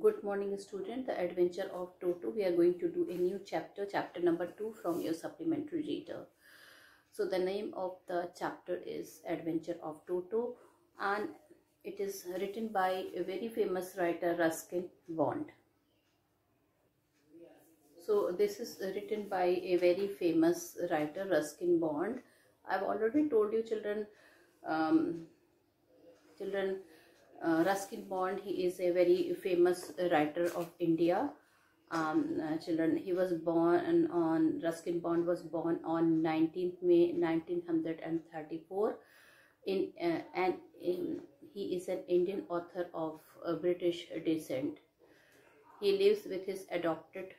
Good morning, student. The Adventure of Toto. We are going to do a new chapter, chapter number 2 from your supplementary reader. So the name of the chapter is Adventure of Toto, and it is written by a very famous writer, Ruskin Bond. So this is written by a very famous writer, Ruskin Bond. I've already told you, children, um, Ruskin Bond, he is a very famous writer of India. Children, he was born on, Ruskin Bond was born on 19th May 1934 he is an Indian author of British descent. He lives with his adopted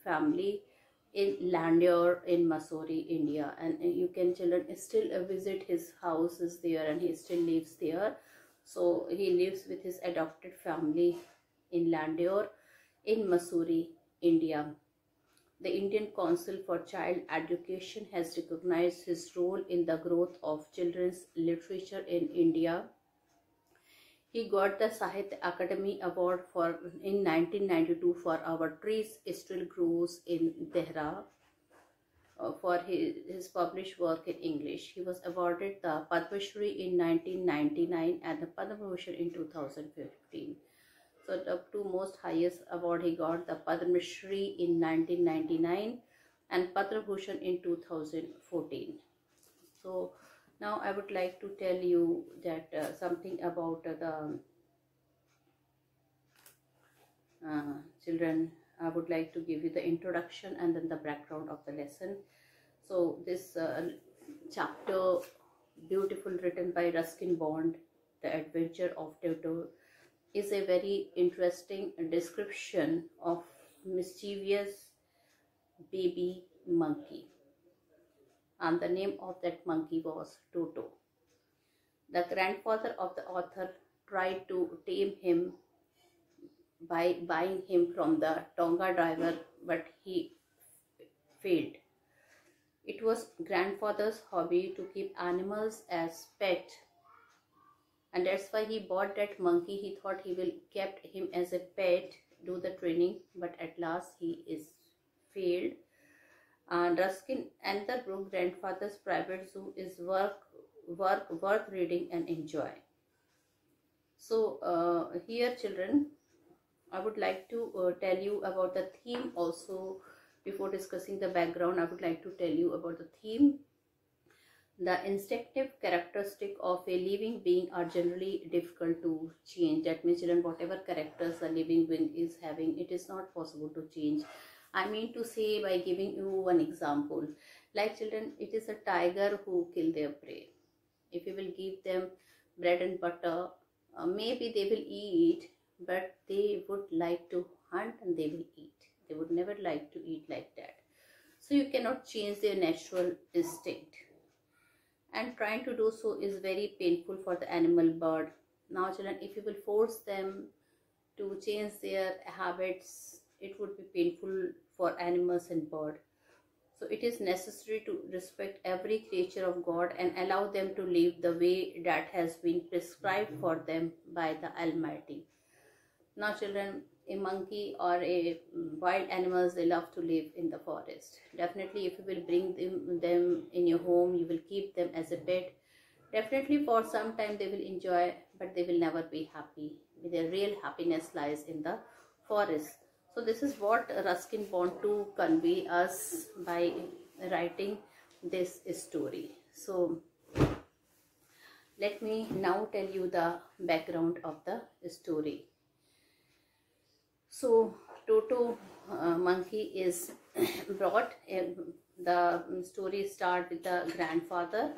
family in Landiur in Missouri, India, and you can, children, still visit his houses there, and he still lives there. So he lives with his adopted family in Landiur in Missouri, India. The Indian Council for Child Education has recognized his role in the growth of children's literature in India. He got the Sahitya Akademi Award in 1992 for Our Trees Still Grows in Dehra for his published work in English. He was awarded the Padma Shri in 1999 and the Padma Bhushan in 2015. So the two most highest award he got, the Padma Shri in 1999 and Padma Bhushan in 2014. So now I would like to tell you that something about the children. I would like to give you the introduction and then the background of the lesson. So this chapter, beautiful, written by Ruskin Bond, The Adventure of Toto, is a very interesting description of mischievous baby monkey, and the name of that monkey was Toto. The grandfather of the author tried to tame him by buying him from the Tonga driver, but he failed. It was grandfather's hobby to keep animals as pet, and that's why he bought that monkey. He thought he will kept him as a pet, do the training, but at last he is failed. And Ruskin and the Brook grandfather's private zoo is worth reading and enjoy. So here, children, I would like to tell you about the theme also. Before discussing the background, I would like to tell you about the theme. The instinctive characteristic of a living being are generally difficult to change. That means, children, whatever characters a living being is having, it is not possible to change. I mean to say, by giving you one example, like, children, it is a tiger who kill their prey. If you will give them bread and butter, maybe they will eat, but they would like to hunt and they will eat. They would never like to eat like that. So you cannot change their natural instinct, and trying to do so is very painful for the animal bird. Now, children, if you will force them to change their habits, it would be painful for animals and bird. So it is necessary to respect every creature of God and allow them to live the way that has been prescribed for them by the Almighty. Now, children, a monkey or a wild animals, they love to live in the forest. Definitely, if you will bring them in your home, you will keep them as a pet. Definitely for some time they will enjoy, but they will never be happy. Their real happiness lies in the forest. So this is what Ruskin want to convey us by writing this story. So let me now tell you the background of the story. So Toto monkey is brought. The story starts with the grandfather,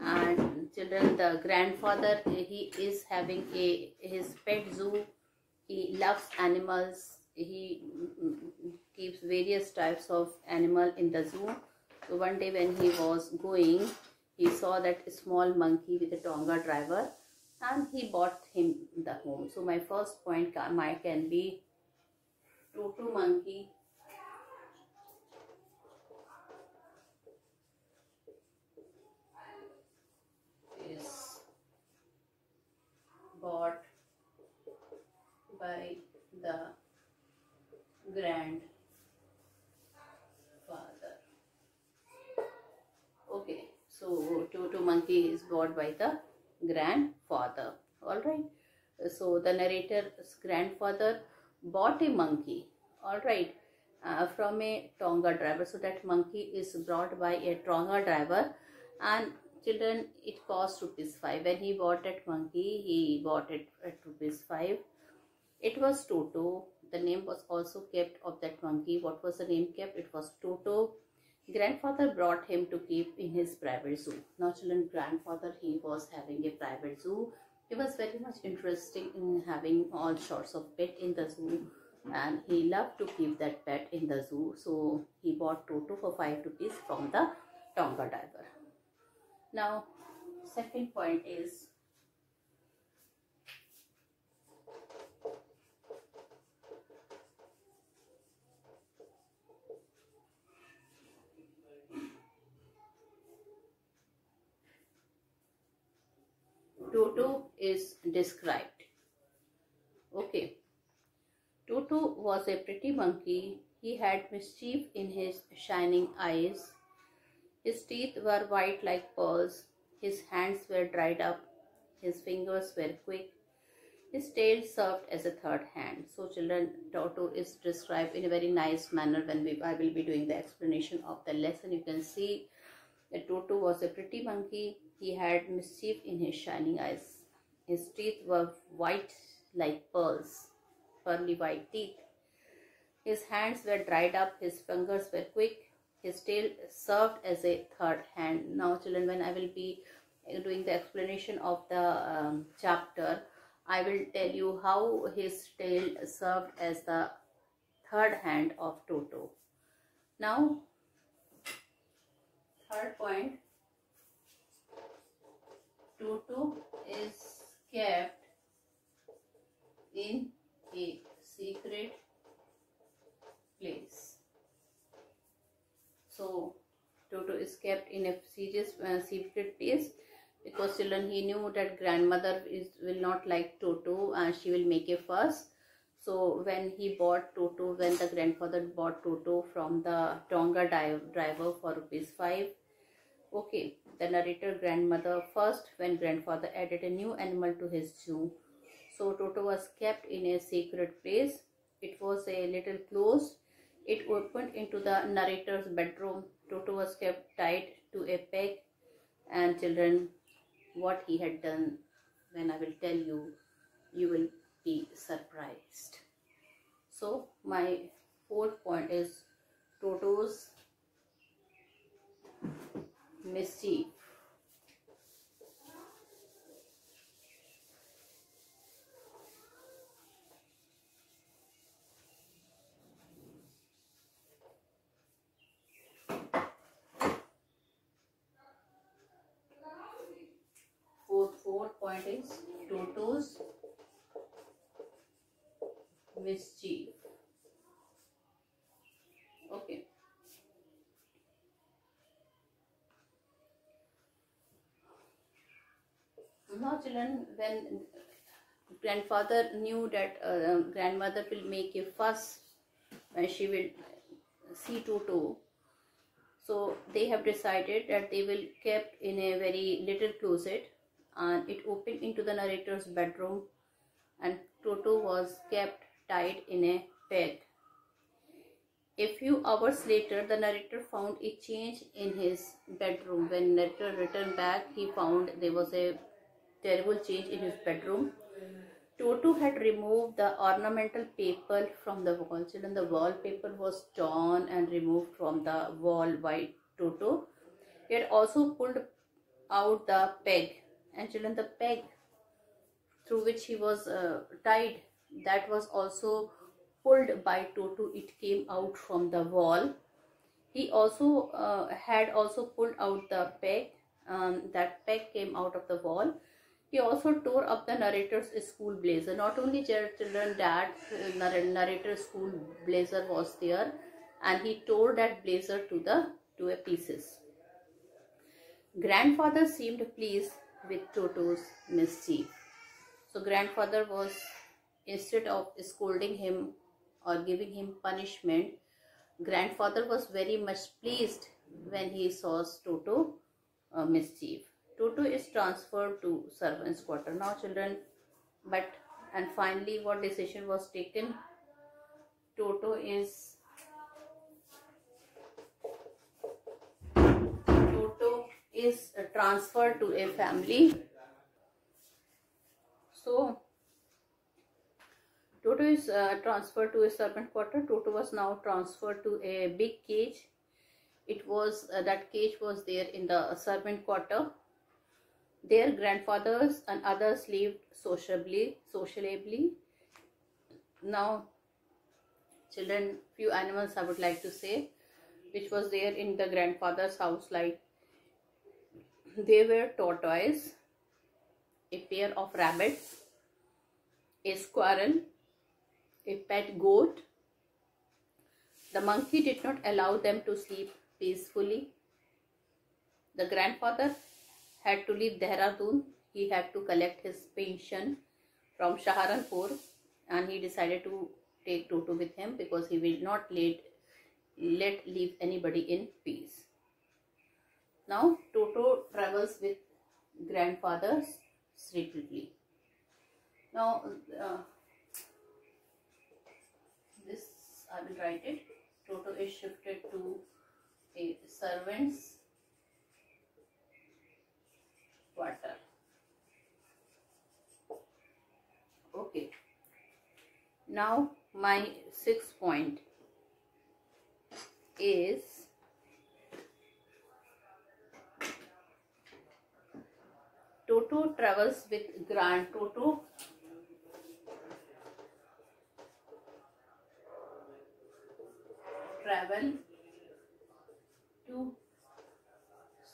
and children, the grandfather, he is having his pet zoo. He loves animals. He keeps various types of animal in the zoo. So one day when he was going, he saw that small monkey with a Tonga driver, and he bought him the home. So my first point can be Toto monkey is bought by the grandfather. Okay, so Toto monkey is bought by the grandfather. All right. So the narrator's grandfather bought a monkey. All right. From a Tonga driver. So that monkey is brought by a Tonga driver, and children, it cost ₹5. When he bought that monkey, he bought it at ₹5. It was Toto. The name was also kept of that monkey. What was the name kept? It was Toto. Grandfather brought him to keep in his private zoo. Now children, grandfather, he was having a private zoo. He was very much interested in having all sorts of pet in the zoo, and he loved to keep that pet in the zoo. So he bought Toto for ₹5 from the Tonga diver. Now second point is Toto is described. Okay. Toto was a pretty monkey. He had mischief in his shining eyes. His teeth were white like pearls. His hands were dried up. His fingers were quick. His tail served as a third hand. So children, Toto is described in a very nice manner. When I will be doing the explanation of the lesson, you can see that Toto was a pretty monkey. He had mischief in his shining eyes. His teeth were white like pearls, pearly white teeth. His hands were dried up. His fingers were quick. His tail served as a third hand. Now children, when I will be doing the explanation of the chapter, I will tell you how his tail served as the third hand of Toto. Now, third point, Toto is kept in a secret place. So, Toto is kept in a secret place because children, he knew that grandmother will not like Toto and she will make a fuss. So when he bought Toto, when the grandfather bought Toto from the Tonga driver for ₹5, okay, the narrator grandmother first, when grandfather added a new animal to his zoo. So Toto was kept in a secret place. It was a little closed. It opened into the narrator's bedroom. Toto was kept tied to a peg, and children, what he had done, when I will tell you, you will be surprised. So my fourth point is Toto's mischief. Fourth point is Toto's mischief. Okay. Now children, when grandfather knew that grandmother will make a fuss when she will see Toto, so they have decided that they will kept in a very little closet, and it opened into the narrator's bedroom, and Toto was kept tied in a peg. A few hours later, the narrator found a change in his bedroom. When narrator returned back, he found there was a terrible change in his bedroom. Toto had removed the ornamental paper from the wall. Children, the wallpaper was torn and removed from the wall by Toto. He had also pulled out the peg, and children, the peg through which he was tied, that was also pulled by Toto. It came out from the wall. He also had also pulled out the peg. That peg came out of the wall. He also tore up the narrator's school blazer. Not only children, that narrator's school blazer was there, and he tore that blazer to a pieces. Grandfather seemed pleased with Toto's mischief. So grandfather was instead of scolding him or giving him punishment, grandfather was very much pleased when he saw Toto mischief. Toto is transferred to servants' quarter. Now, children, and finally, what decision was taken? Toto is transferred to a family. So Toto is transferred to a servant quarter. Toto was now transferred to a big cage. It was that cage was there in the servant quarter. Their grandfathers and others lived sociably. Now, children, few animals I would like to say, which was there in the grandfather's house. Like, they were tortoise, a pair of rabbits, a squirrel, a pet goat. The monkey did not allow them to sleep peacefully. The grandfather had to leave Dehradun. He had to collect his pension from Saharanpur, and he decided to take Toto with him because he will not leave anybody in peace. Now Toto travels with grandfather secretly. Now this I will write it. Toto is shifted to a servant's quarter. Okay. Now my 6th point is Toto travels with Toto travel to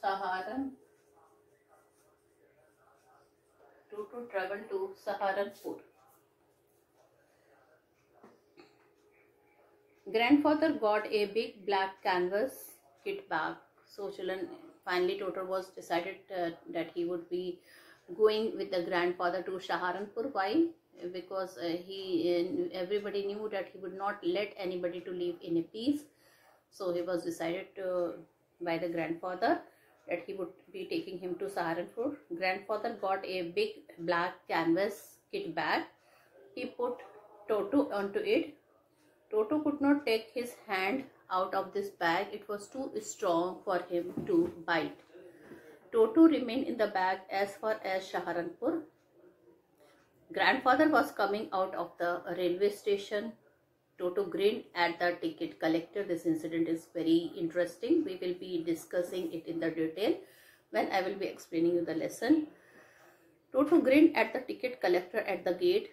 Saharanpur. Toto travel to Saharanpur. Grandfather got a big black canvas kit bag. So children, finally Toto was decided that he would be going with the grandfather to Saharanpur. Why? Because everybody knew that he would not let anybody to live in a peace. So he was decided by the grandfather that he would be taking him to Saharanpur. Grandfather got a big black canvas kit bag. He put Toto onto it. Toto could not take his hand out of this bag. It was too strong for him to bite. Toto remained in the bag as far as Saharanpur. Grandfather was coming out of the railway station. Toto grinned at the ticket collector. This incident is very interesting. We will be discussing it in the detail when I will be explaining you the lesson. Toto grinned at the ticket collector at the gate.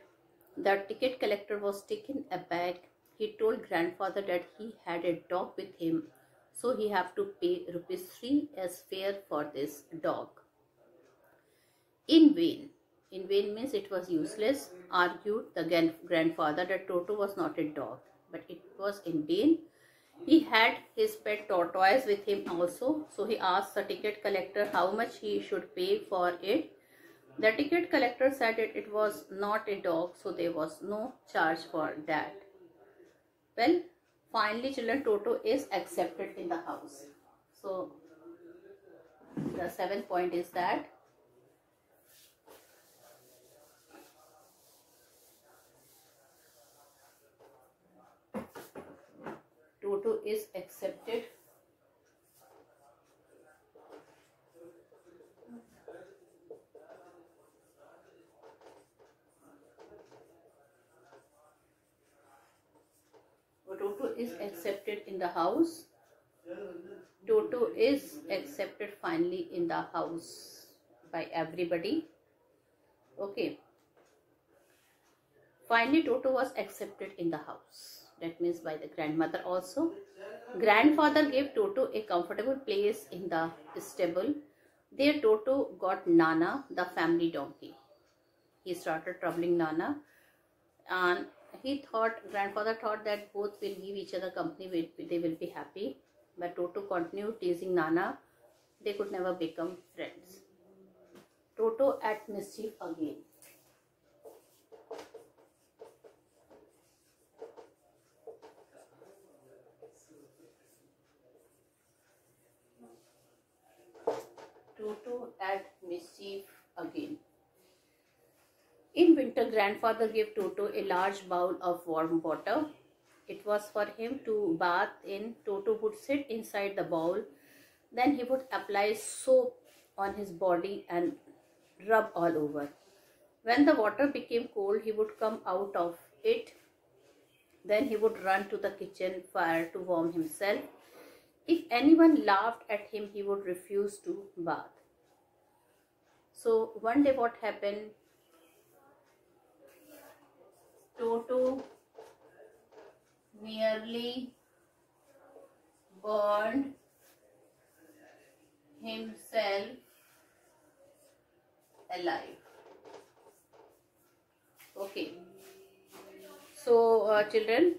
The ticket collector was taken aback. He told grandfather that he had a dog with him, so he have to pay ₹3 as fare for this dog. In vain. In vain means it was useless, argued the grandfather that Toto was not a dog, but it was in vain. He had his pet tortoise with him also, so he asked the ticket collector how much he should pay for it. The ticket collector said that it was not a dog, so there was no charge for that. Well, finally children, Toto is accepted in the house. So the 7th point is that Toto is accepted in the house. Toto is accepted finally in the house by everybody. Okay. Finally, Toto was accepted in the house. That means by the grandmother also. Grandfather gave Toto a comfortable place in the stable. There Toto got Nana, the family donkey. He started troubling Nana, and grandfather thought that both will give each other company, they will be happy. But Toto continued teasing Nana. They could never become friends. Toto at mischief again. mischief again. In winter, grandfather gave Toto a large bowl of warm water. It was for him to bath in. Toto would sit inside the bowl. Then he would apply soap on his body and rub all over. When the water became cold, he would come out of it. Then he would run to the kitchen fire to warm himself. If anyone laughed at him, he would refuse to bath. So one day what happened? Toto nearly burned himself alive. Okay. So children,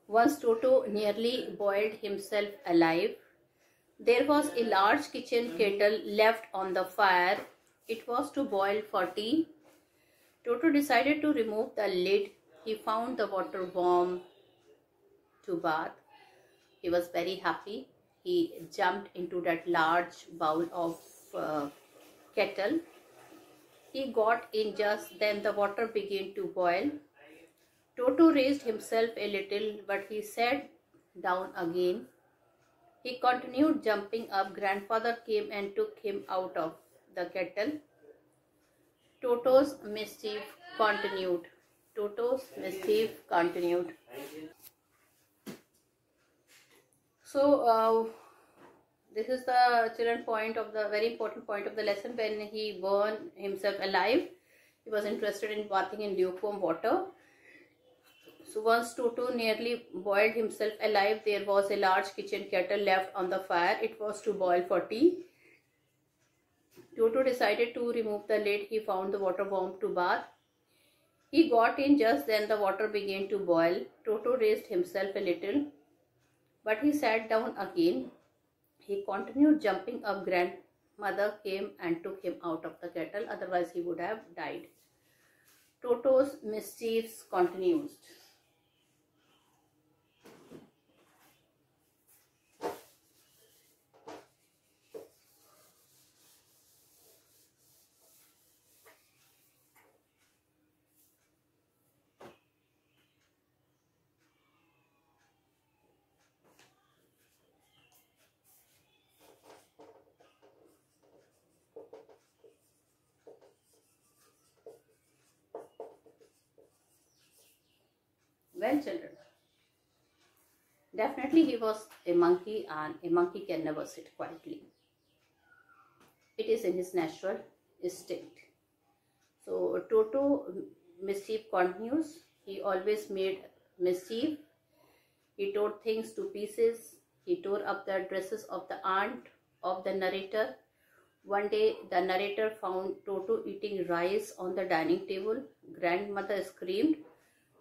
once Toto nearly boiled himself alive. There was a large kitchen kettle left on the fire. It was to boil for tea. Toto decided to remove the lid. He found the water warm to bath. He was very happy. He jumped into that large bowl of kettle. He got in just then. The water began to boil. Toto raised himself a little, but he sat down again. He continued jumping up. Grandfather came and took him out of the kettle. Toto's mischief continued. Toto's mischief continued. So this is the children point of the very important point of the lesson. When he burned himself alive, he was interested in bathing in lukewarm water. So once Toto nearly boiled himself alive, there was a large kitchen kettle left on the fire. It was to boil for tea. Toto decided to remove the lid. He found the water warm to bath. He got in just then. The water began to boil. Toto raised himself a little, but he sat down again. He continued jumping up. Grandmother came and took him out of the kettle. Otherwise, he would have died. Toto's mischiefs continues. Well, children, definitely he was a monkey, and a monkey can never sit quietly. It is in his natural instinct. So Toto mischief continues. He always made mischief. He tore things to pieces. He tore up the dresses of the aunt of the narrator. One day the narrator found Toto eating rice on the dining table. Grandmother screamed.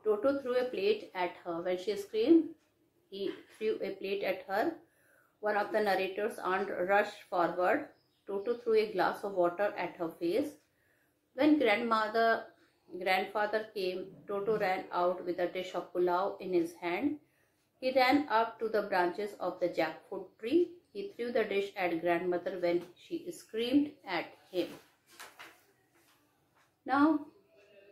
Toto threw a plate at her. When she screamed, he threw a plate at her. One of the narrator's aunt rushed forward. Toto threw a glass of water at her face. When grandfather came, Toto ran out with a dish of pulao in his hand. He ran up to the branches of the jackfruit tree. He threw the dish at grandmother when she screamed at him. Now,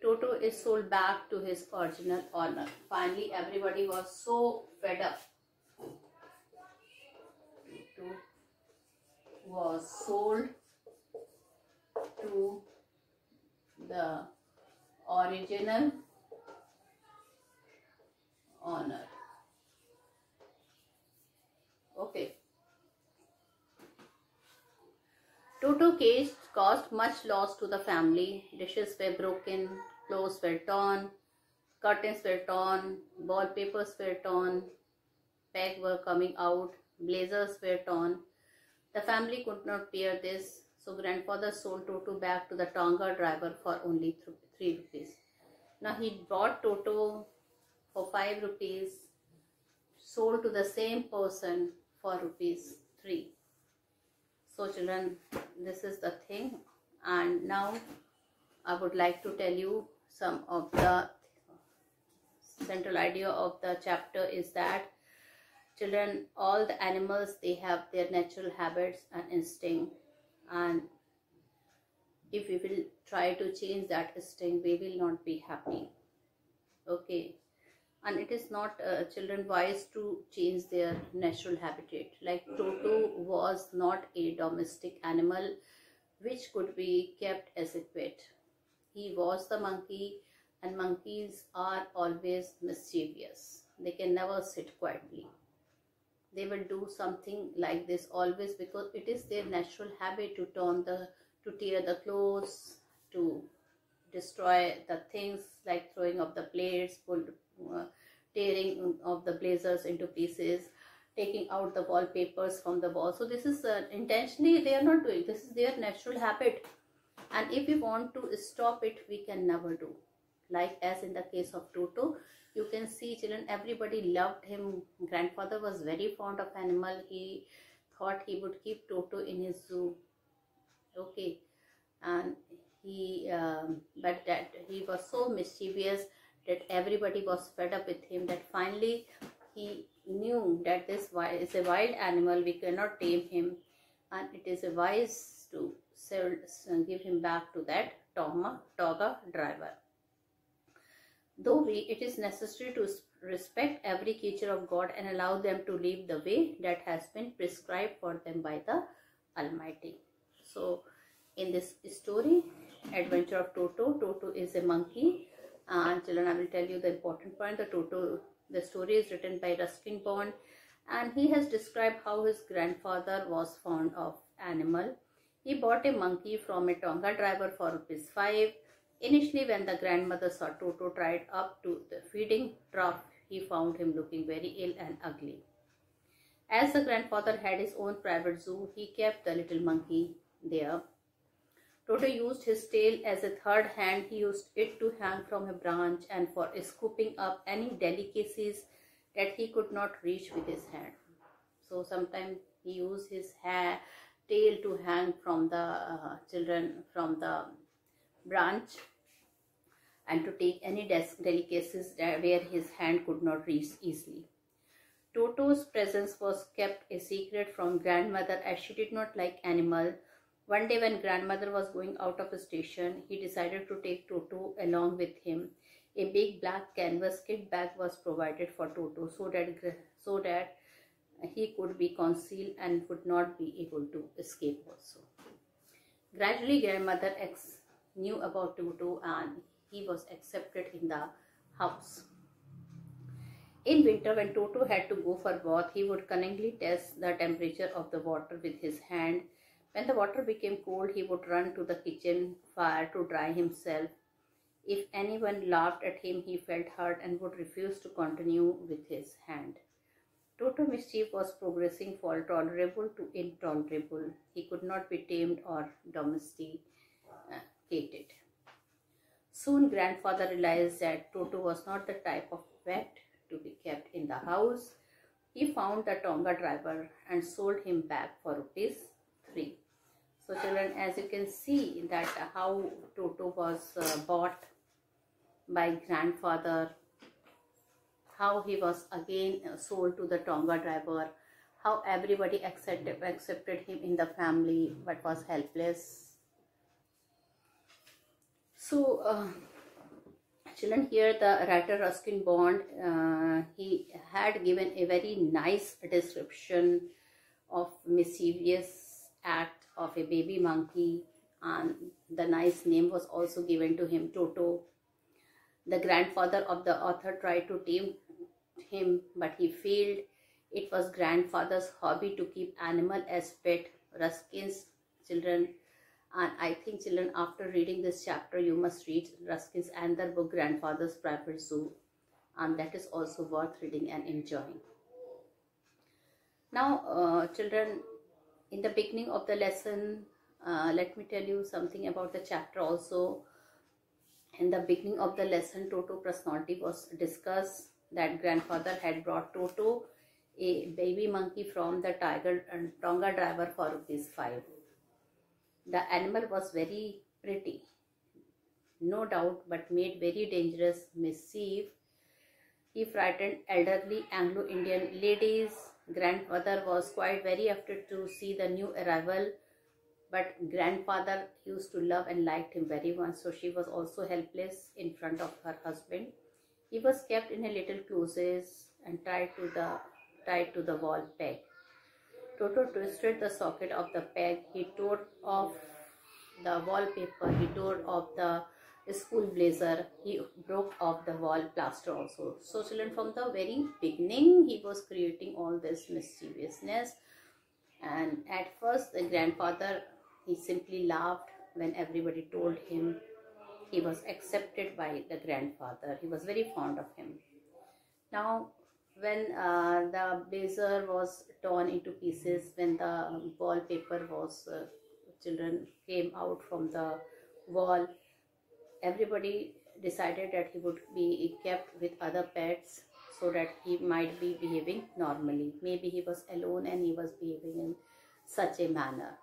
Toto is sold back to his original owner. Finally, everybody was so fed up. Toto was sold to the original owner. Okay. Toto case caused much loss to the family. Dishes were broken, clothes were torn, curtains were torn, wallpapers were torn, pegs were coming out, blazers were torn. The family could not bear this, so grandfather sold Toto back to the Tonga driver for only 3 rupees. Now he bought Toto for 5 rupees, sold to the same person for rupees 3. So children, this is the thing, and now I would like to tell you some of the central idea of the chapter is that children, all the animals, they have their natural habits and instinct, and if we will try to change that instinct, we will not be happy. Okay, and it is not children wise to change their natural habitat. Like Toto was not a domestic animal which could be kept as a pet. He was the monkey, and monkeys are always mischievous. They can never sit quietly. They will do something like this always, because it is their natural habit to tear the clothes, to destroy the things, like throwing up the plates, tearing of the blazers into pieces, taking out the wallpapers from the wall. So this is intentionally they are not doing. This is their natural habit, and if we want to stop it, we can never do. Like as in the case of Toto, you can see children, everybody loved him. Grandfather was very fond of animal. He thought he would keep Toto in his zoo. Okay, and but that he was so mischievous that everybody was fed up with him, that finally he knew that this is a wild animal, we cannot tame him, and it is a wise to give him back to that toga driver. Though it is necessary to respect every creature of God and allow them to live the way that has been prescribed for them by the Almighty. So in this story, Adventure of Toto, Toto is a monkey, and children, I will tell you the important point. The story is written by Ruskin Bond, and he has described how his grandfather was fond of animal. He bought a monkey from a Tonga driver for ₹5. Initially, when the grandmother saw Toto tried up to the feeding trough, he found him looking very ill and ugly. As the grandfather had his own private zoo, he kept the little monkey there. Toto used his tail as a third hand. He used it to hang from a branch and for scooping up any delicacies that he could not reach with his hand. So sometimes he used his tail to hang from the from the branch and to take any delicacies where his hand could not reach easily. Toto's presence was kept a secret from grandmother, as she did not like animal. One day when grandmother was going out of the station, he decided to take Toto along with him. A big black canvas kit bag was provided for Toto so that he could be concealed and would not be able to escape also. Gradually, grandmother knew about Toto and he was accepted in the house. In winter, when Toto had to go for bath, he would cunningly test the temperature of the water with his hand. When the water became cold, he would run to the kitchen fire to dry himself. If anyone laughed at him, he felt hurt and would refuse to continue with his hand. Toto mischief was progressing from tolerable to intolerable. He could not be tamed or domesticated. Soon, grandfather realized that Toto was not the type of pet to be kept in the house. He found the Tonga driver and sold him back for ₹3. So children, as you can see that how Toto was bought by grandfather, how he was again sold to the Tonga driver, how everybody accepted him in the family but was helpless. So children, here the writer Ruskin Bond, he had given a very nice description of mischievous act of a baby monkey, and the nice name was also given to him, Toto. The grandfather of the author tried to tame him, but he failed. It was grandfather's hobby to keep animal as pet. Ruskin's children, and I think children, after reading this chapter, you must read Ruskin's another book, Grandfather's Private Zoo, and that is also worth reading and enjoying. Now, children, in the beginning of the lesson, let me tell you something about the chapter also. In the beginning of the lesson, Toto personality was discussed, that grandfather had brought Toto, a baby monkey, from the Tonga driver for ₹5. The animal was very pretty, no doubt, but made very dangerous mischief. He frightened elderly Anglo-Indian ladies. Grandmother was quite very afraid to see the new arrival. but grandfather used to love and liked him very much, so she was also helpless in front of her husband. He was kept in a little closes and tied to the wall peg. Toto twisted the socket of the peg. He tore off the wallpaper. He tore off the school blazer. He broke off the wall plaster also. So children, from the very beginning, he was creating all this mischievousness. And at first, the grandfather, he simply laughed when everybody told him. He was accepted by the grandfather. He was very fond of him. Now, when the blazer was torn into pieces, when the wallpaper was, children came out from the wall, everybody decided that he would be kept with other pets so that he might be behaving normally. Maybe he was alone and he was behaving in such a manner.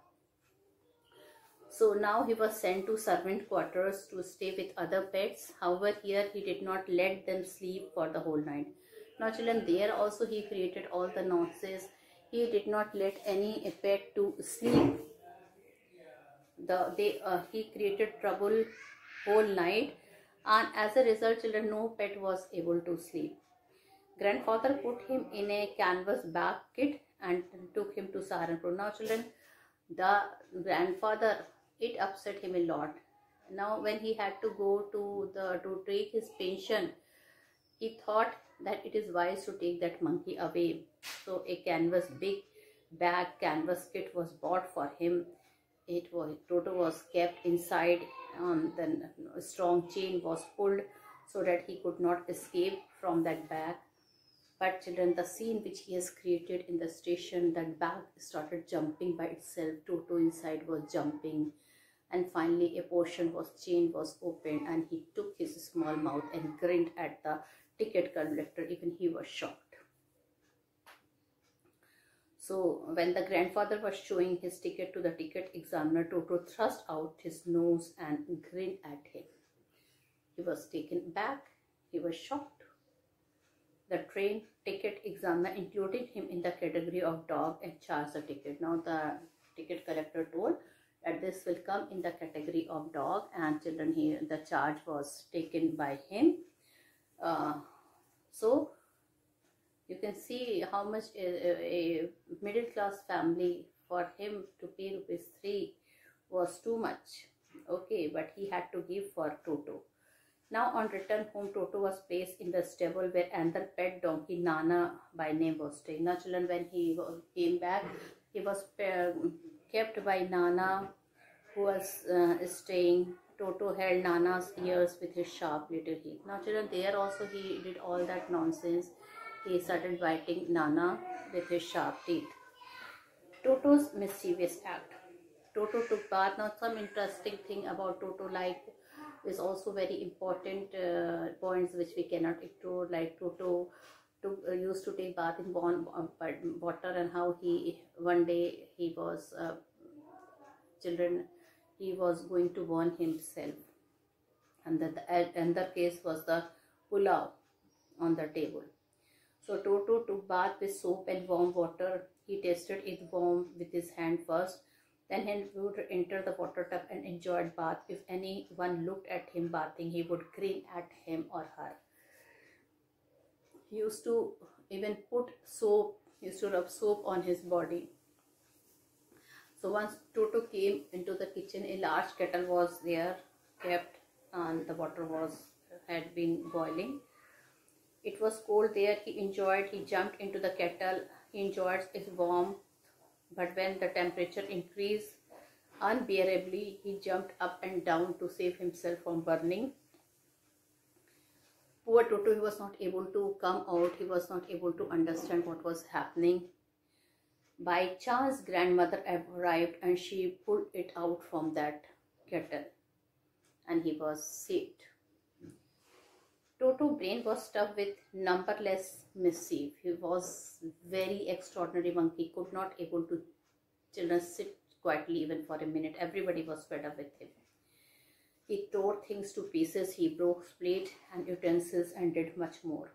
So now he was sent to servant quarters to stay with other pets. However, here he did not let them sleep for the whole night. Now children, there also he created all the nonsense. He did not let any pet to sleep. He created trouble whole night, and as a result, children, no pet was able to sleep. Grandfather put him in a canvas bag kit and took him to Saharanpur. Now children, the grandfather, it upset him a lot. Now when he had to go to take his pension, he thought that it is wise to take that monkey away. So a big bag canvas kit was bought for him. Toto was kept inside. Then a strong chain was pulled so that he could not escape from that bag. But children, the scene which he has created in the station, that bag started jumping by itself. Toto inside was jumping, and finally a chain was opened, and he took his small mouth and grinned at the ticket collector. Even he was shocked. So when the grandfather was showing his ticket to the ticket examiner, Toto thrust out his nose and grinned at him. He was taken back. He was shocked. The train ticket examiner included him in the category of dog and charged the ticket. Now the ticket collector told that this will come in the category of dog, and children, here the charge was taken by him. So you can see how much a middle class family, for him to pay ₹3 was too much. Okay, but he had to give for Toto. Now on return home, Toto was placed in the stable where another pet donkey, Nana by name, was staying. Now children, when he came back, he was kept by Nana, who was staying. Toto held Nana's ears with his sharp little teeth. Now children, there also he did all that nonsense. He started biting Nana with his sharp teeth. Toto's mischievous act. Toto took bath. Now some interesting thing about Toto, like, is also very important points which we cannot ignore. Like Toto used to take bath in water, and how one day he was he was going to burn himself, and that the another case was the pulao on the table. So Toto took bath with soap and warm water. He tested it warm with his hand first. Then he would enter the water tub and enjoyed bath. If anyone looked at him bathing, he would grin at him or her. He used to even put soap, he used to rub soap on his body. So once Toto came into the kitchen, a large kettle was there kept, and the water had been boiling. It was cold there. He jumped into the kettle. He enjoyed its warmth. But when the temperature increased unbearably, he jumped up and down to save himself from burning. Poor Toto, he was not able to come out. He was not able to understand what was happening. By chance, grandmother arrived and she pulled it out from that kettle, and he was saved. Toto's brain was stuffed with numberless mischief. He was very extraordinary monkey, could not able to children sit quietly even for a minute. Everybody was fed up with him. He tore things to pieces. He broke plate and utensils and did much more.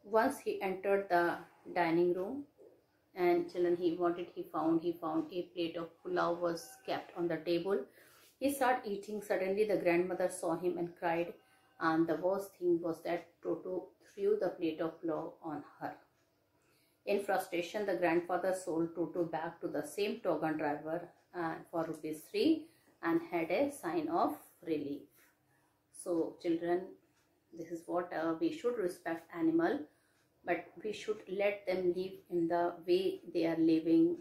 Once he entered the dining room, And children, he found a plate of pulao was kept on the table. He started eating. Suddenly the grandmother saw him and cried, and the worst thing was that Toto threw the plate of pulao on her. In frustration, the grandfather sold Toto back to the same Togan driver for ₹3 and had a sign of relief. So children, this is what we should respect animal, but we should let them live in the way they are living.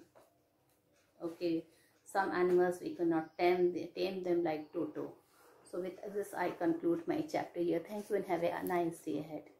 Okay, some animals we cannot tame them like Toto. So with this I conclude my chapter here. Thank you and have a nice day ahead.